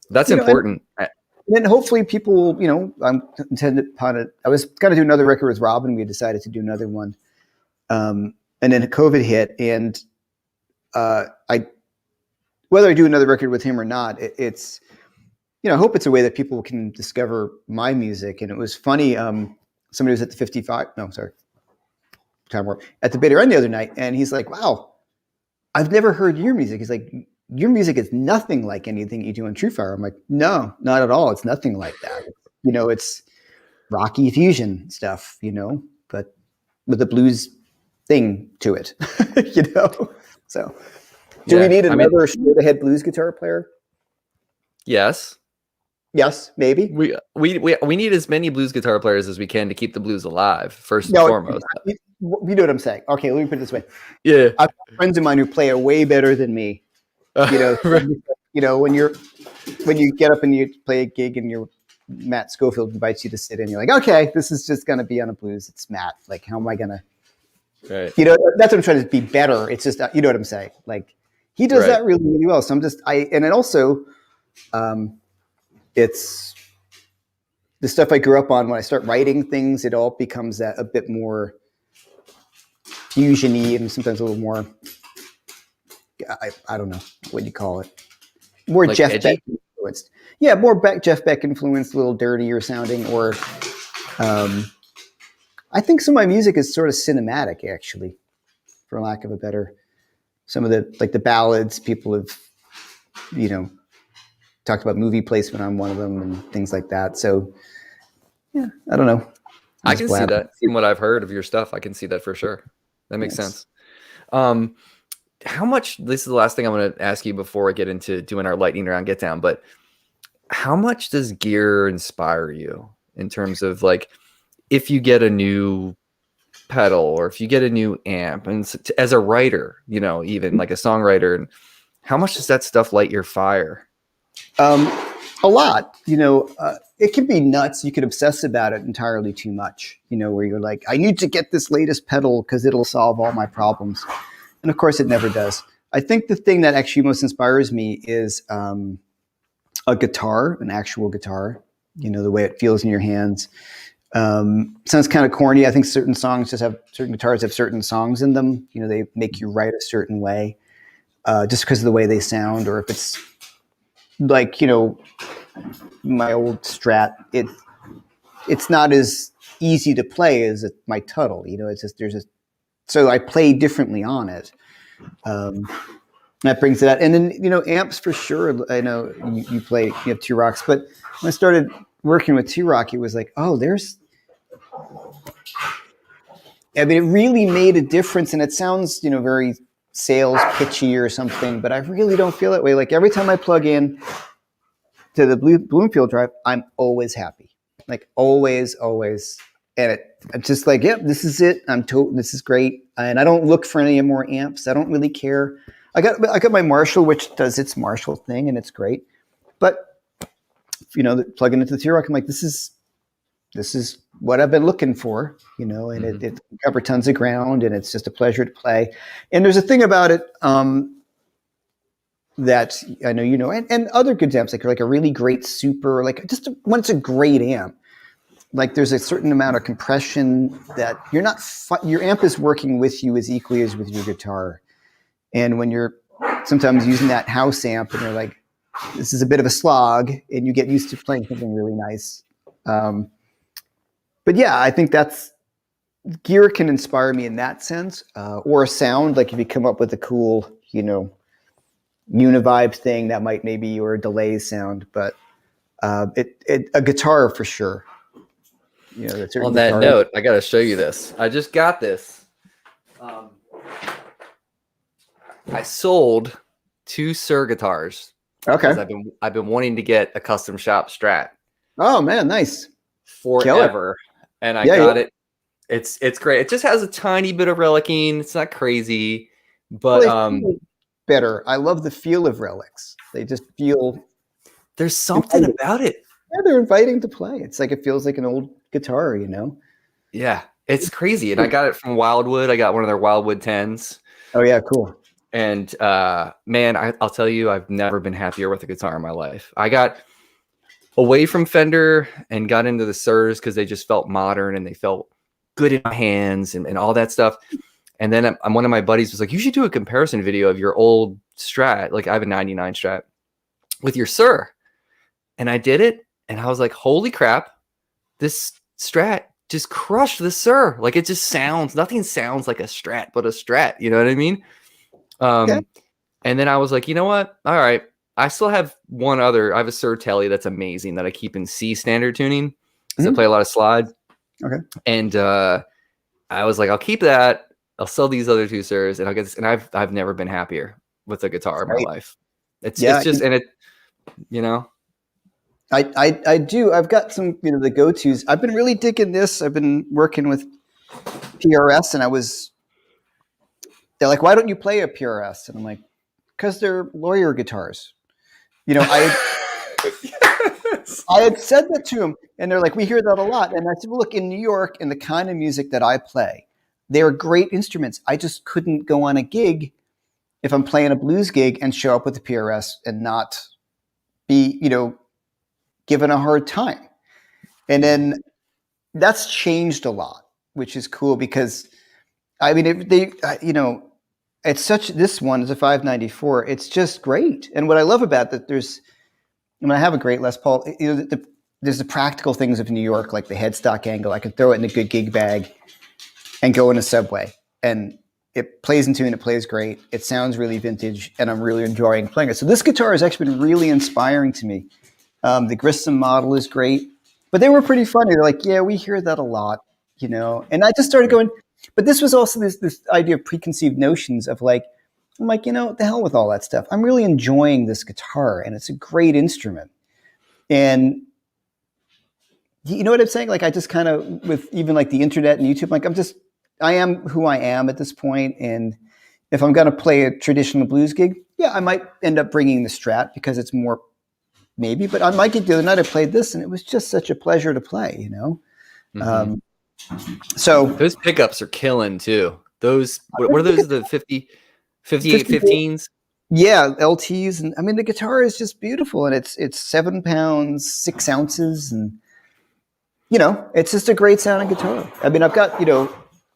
That's important. And then hopefully people, you know, I'm intended upon it. I was going to do another record with Robben. We decided to do another one. And then COVID hit, and whether I do another record with him or not, it's, you know, I hope it's a way that people can discover my music. And it was funny. Somebody was at the Time Warp at the Bitter End the other night, and he's like, "Wow, I've never heard your music." He's like, "Your music is nothing like anything you do on TrueFire." I'm like, "No, not at all. It's nothing like that. You know, it's rocky fusion stuff, you know, but with a blues thing to it," you know. So, do we need another straight-ahead blues guitar player? Yes, maybe. We need as many blues guitar players as we can to keep the blues alive. First and foremost, you know what I'm saying. Okay, let me put it this way. Yeah, I've got friends of mine who play way better than me. You know, right. You know, when you get up and you play a gig and Matt Schofield invites you to sit in, you're like, okay, this is just going to be on a blues. It's Matt. Like, how am I going to? Right. You know, that's what I'm trying to be better. It's just, you know what I'm saying? Like, he does that really, really well. So and then also, it's the stuff I grew up on. When I start writing things, it all becomes a bit more fusion-y and sometimes a little more, I don't know what you call it. More like Jeff Beck influenced. Yeah, more Jeff Beck influenced, a little dirtier sounding, or I think some of my music is sort of cinematic, actually, for lack of a better. Some of the ballads, people have, you know, talked about movie placement on one of them and things like that. So, yeah, I don't know. I can see that from what I've heard of your stuff. I can see that for sure. That makes sense. How much, this is the last thing I'm going to ask you before I get into doing our lightning round get down, but how much does gear inspire you in terms of, like, if you get a new pedal or if you get a new amp, and as a writer, you know, even like a songwriter, and how much does that stuff light your fire? A lot, you know, it can be nuts. You could obsess about it entirely too much, you know, where you're like, I need to get this latest pedal because it'll solve all my problems. And of course it never does. I think the thing that actually most inspires me is a guitar, an actual guitar, you know, the way it feels in your hands. Sounds kind of corny. I think certain guitars have certain songs in them. You know, they make you write a certain way just because of the way they sound. Or if it's like, you know, my old Strat, it's not as easy to play as my Tuttle. You know, it's just so I play differently on it. That brings it out. And then, you know, amps for sure. I know you have Two Rocks, but when I started working with Two Rock, it was like, oh, I mean, it really made a difference. And it sounds, you know, very sales pitchy or something, but I really don't feel that way. Like every time I plug in to the Bloomfield drive, I'm always happy. Like always. And I'm just like, yep, this is it. This is great. And I don't look for any more amps. I don't really care. I got my Marshall, which does its Marshall thing, and it's great. But plugging into the T-Rock, I'm like, this is what I've been looking for, and it covered tons of ground, and it's just a pleasure to play. And there's a thing about it that I know and other good amps, like a really great super, like just when it's a great amp, like there's a certain amount of compression that your amp is working with you as equally as with your guitar. And when you're sometimes using that house amp and you're like, this is a bit of a slog, and you get used to playing something really nice. But yeah, I think gear can inspire me in that sense, or a sound, like if you come up with a cool, univibe thing that might maybe, or a delay sound, but a guitar for sure. On that note, I got to show you this. I just got this. I sold 2 Suhr guitars. Okay. I've been wanting to get a custom shop Strat. Oh man, nice. Forever. And I got it. It's great. It just has a tiny bit of relicking. It's not crazy, but better. I love the feel of relics. They just feel. There's something about it. Yeah, they're inviting to play. It's like it feels like an old guitar, Yeah, it's crazy. And I got it from Wildwood. I got one of their Wildwood 10s. Oh yeah, cool. And man, I'll tell you, I've never been happier with a guitar in my life. I got away from Fender and got into the Suhrs because they just felt modern and they felt good in my hands and all that stuff. And then one of my buddies was like, you should do a comparison video of your old Strat. Like I have a 99 Strat with your Suhr. And I did it. And I was like, holy crap, this Strat just crushed the Suhr. Like it just nothing sounds like a Strat, but a Strat. You know what I mean? And then I was like, you know what? All right. I still have one other. I have a Suhr Telly that's amazing that I keep in C standard tuning because I play a lot of slide. Okay. And I was like, I'll keep that. I'll sell these other 2 Suhrs, and I'll get this. And I've never been happier with a guitar in my life. It's just, and it, I do. I've got some, the go-tos. I've been really digging this. I've been working with PRS, and they're like, why don't you play a PRS? And I'm like, because they're lawyer guitars. I had said that to them, and they're like, we hear that a lot. And I said, well, look, in New York, and the kind of music that I play, they're great instruments. I just couldn't go on a gig if I'm playing a blues gig and show up with the PRS and not be, given a hard time. And then that's changed a lot, which is cool because, it's this one is a 594. It's just great. And what I love about that, I have a great Les Paul, there's the practical things of New York, like the headstock angle. I can throw it in a good gig bag and go in a Subway, and it plays in tune. It plays great. It sounds really vintage, and I'm really enjoying playing it. So this guitar has actually been really inspiring to me. The Grissom model is great, but they were pretty funny. They're like, yeah, we hear that a lot, and I just started going, but this was also this idea of preconceived notions of like, I'm like, the hell with all that stuff. I'm really enjoying this guitar, and it's a great instrument. And you know what I'm saying? Like, I just kind of, with even like the internet and YouTube, like I am who I am at this point. And if I'm going to play a traditional blues gig, yeah, I might end up bringing the Strat because it's more maybe, but on my gig the other night, I played this and it was just such a pleasure to play, Mm-hmm. So those pickups are killing too. Those, what are those? The 58 15s? Yeah. LTs. And the guitar is just beautiful, and it's 7 pounds, 6 ounces. And, it's just a great sounding guitar. I've got,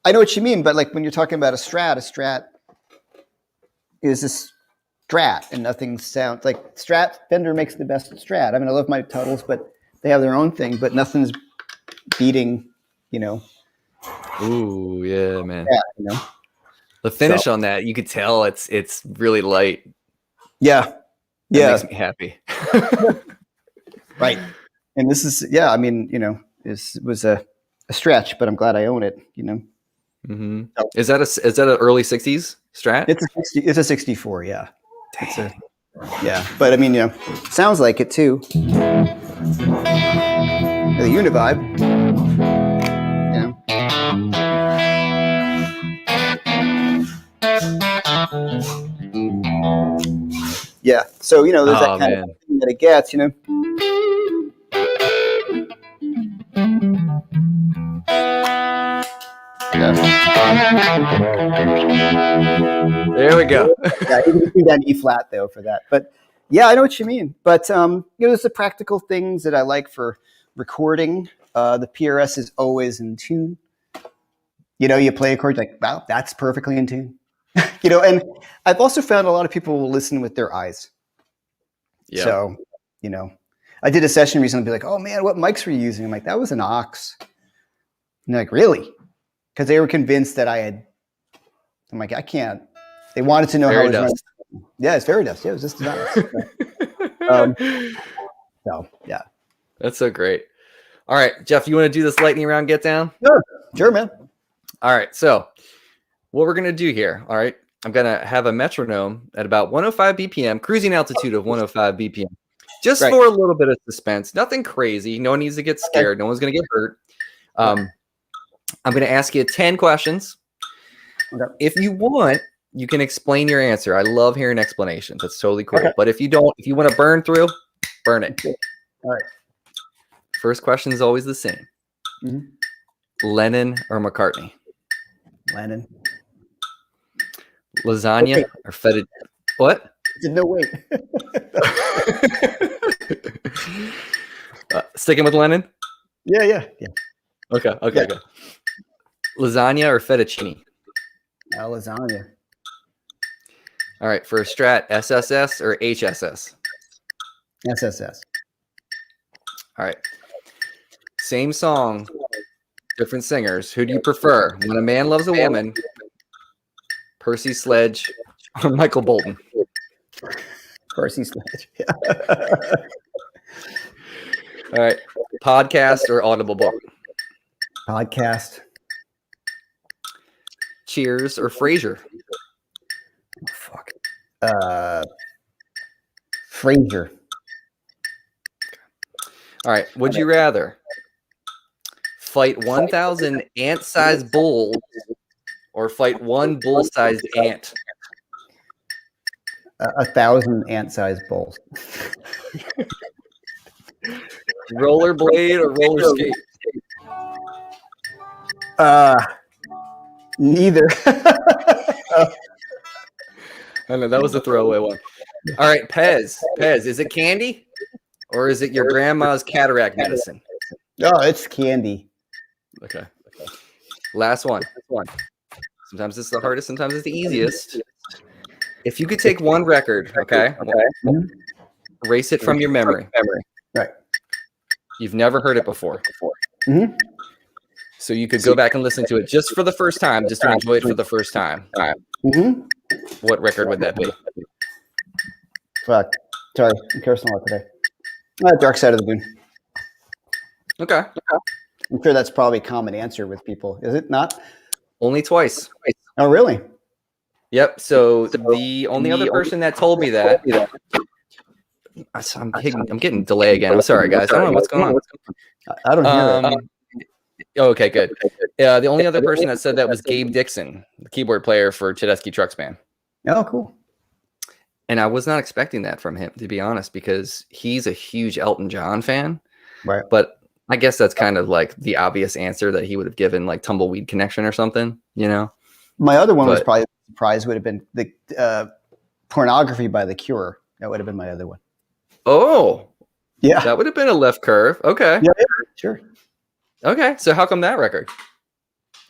I know what you mean, but like when you're talking about a Strat is a Strat, and nothing sounds like Fender makes the best Strat. I love my Tuttles, but they have their own thing, but nothing's beating, Ooh, yeah, man. Yeah, the finish on that, you could tell it's really light. Yeah. That makes me happy. Right. And this is, this was a stretch, but I'm glad I own it, Mm-hmm. So, is that an early 60s Strat? It's a 64, yeah. But sounds like it too. The Univibe. Yeah. So, there's that kind of thing that it gets, Yeah. There we go. Yeah, you can do that in E flat though for that. But yeah, I know what you mean. But there's the practical things that I like for recording. The PRS is always in tune. You play a chord, like, wow, that's perfectly in tune. And I've also found a lot of people will listen with their eyes. Yep. So, I did a session recently, be like, oh man, what mics were you using? I'm like, that was an aux. And they're like, really? Because they were convinced that I'm like, I can't. They wanted to know how it was running. Yeah, it's Veridust. Yeah, it was just nice. So, yeah. That's so great. All right, Jeff, you want to do this lightning round get down? Sure, man. All right, so what we're going to do here, all right, I'm going to have a metronome at about 105 BPM, cruising altitude of 105 BPM, just for a little bit of suspense. Nothing crazy. No one needs to get scared. No one's going to get hurt. I'm going to ask you 10 questions. Okay. If you want, you can explain your answer. I love hearing explanations. That's totally cool. Okay. But if you don't, if you want to burn through, burn it. All right. First question is always the same. Mm-hmm. Lennon or McCartney? Lennon. Lasagna or feta? What? No, wait. Sticking with Lennon? Yeah. Okay, good. Lasagna or fettuccine? Lasagna. All right, for a Strat, SSS or HSS? SSS. All right. Same song, different singers. Who do you prefer? When a Man Loves a Woman, Percy Sledge, or Michael Bolton? Percy Sledge. All right. Podcast or Audible book? Podcast. Cheers or Frasier? Oh, fuck. Frasier. All right. Would you rather fight 1,000 ant-sized bulls or fight one bull-sized ant? 1,000 ant-sized bulls. Rollerblade or roller skate? Neither. I know that was a throwaway one. All right, Pez. Is it candy or is it your grandma's cataract medicine? No, it's candy. Okay. Last one. Sometimes it's the hardest, sometimes it's the easiest. If you could take one record, okay. Erase it from your memory. Right. You've never heard it before. Mm-hmm. So you could go back and listen to it just for the first time, just to enjoy it for the first time. Mm-hmm. What record would that be? Fuck. Sorry, I'm cursing a lot today. Dark Side of the Moon. Okay. I'm sure that's probably a common answer with people. Is it not? Only twice. Oh, really? Yep. So the only other person that told me that. I'm getting delay again. I'm sorry, guys. I don't know what's going on. I don't hear it. Okay, good. The only other person that said that was Gabe Dixon, the keyboard player for Tedeschi Trucks Band. Oh, cool. And I was not expecting that from him, to be honest, because he's a huge Elton John fan. Right. But I guess that's kind of like the obvious answer that he would have given, like Tumbleweed Connection or something, My other one was probably surprise would have been the Pornography by The Cure. That would have been my other one. Oh, yeah. That would have been a left curve. Okay. Yeah, sure. Okay. So how come that record?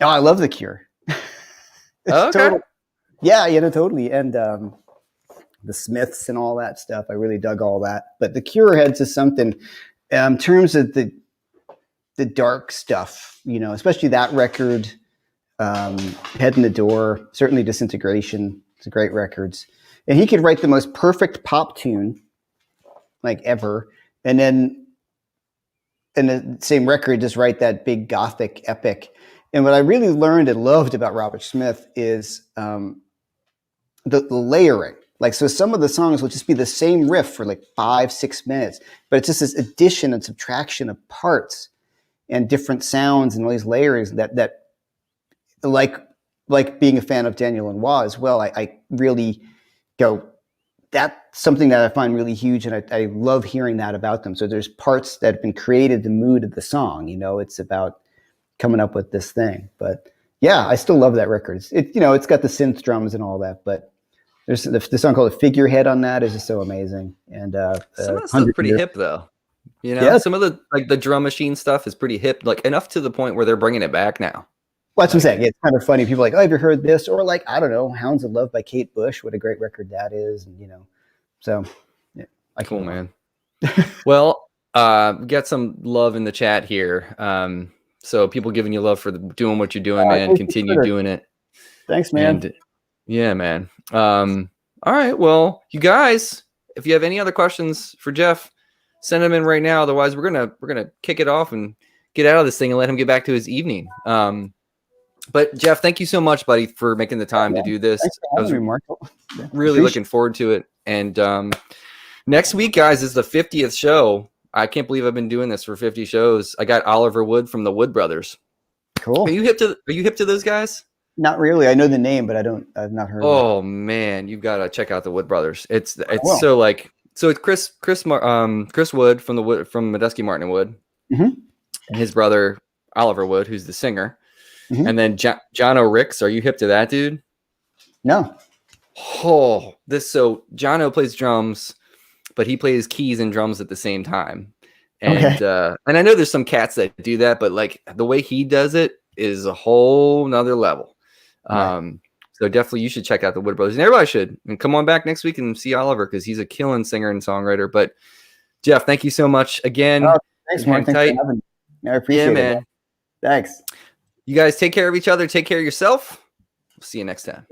Oh, I love The Cure. Okay. Yeah, totally. And the Smiths and all that stuff. I really dug all that. But The Cure had to something in terms of the dark stuff, especially that record, Head in the Door, certainly Disintegration. It's great records. And he could write the most perfect pop tune, like ever. And then in the same record, just write that big gothic epic. And what I really learned and loved about Robert Smith is the layering. Like, so some of the songs will just be the same riff for like 5-6 minutes, but it's just this addition and subtraction of parts and different sounds and all these layers that like being a fan of Daniel Lanois as well. I really go, that's something that I find really huge, and I love hearing that about them. So there's parts that have been created, the mood of the song, it's about coming up with this thing. But yeah, I still love that record. It's got the synth drums and all that, but there's the song called Figurehead on that is just so amazing. And some of the stuff's pretty hip though. Yeah. Some of the drum machine stuff is pretty hip, like enough to the point where they're bringing it back now. Well, that's what I'm saying. It's kind of funny. People are like, oh, have you heard this? Or like, I don't know, Hounds of Love by Kate Bush. What a great record that is. And, so yeah. Cool, man. Well, we got some love in the chat here. So people giving you love for doing what you're doing, man. Continue doing it. Thanks, man. And, yeah, man. All right. Well, you guys, if you have any other questions for Jeff, send them in right now. Otherwise, we're gonna kick it off and get out of this thing and let him get back to his evening. But Jeff, thank you so much, buddy, for making the time to do this. I was really looking forward to it. And next week, guys, is the 50th show. I can't believe I've been doing this for 50 shows. I got Oliver Wood from the Wood Brothers. Cool. Are you hip to those guys? Not really. I know the name, but I've not heard. Oh man, you've got to check out the Wood Brothers. It's it's Chris Wood from Medeski Martin and Wood, and his brother Oliver Wood, who's the singer. And then John O'Ricks. Are you hip to that dude? No. Oh, so John O plays drums, but he plays keys and drums at the same time. And and I know there's some cats that do that, but like the way he does it is a whole nother level. Right. So definitely you should check out the Wood Brothers, and everybody should. And come on back next week and see Oliver because he's a killing singer and songwriter. But Jeff, thank you so much again. Oh, thanks, man. Thanks for having me. I appreciate it. Man. Thanks. You guys take care of each other. Take care of yourself. We'll see you next time.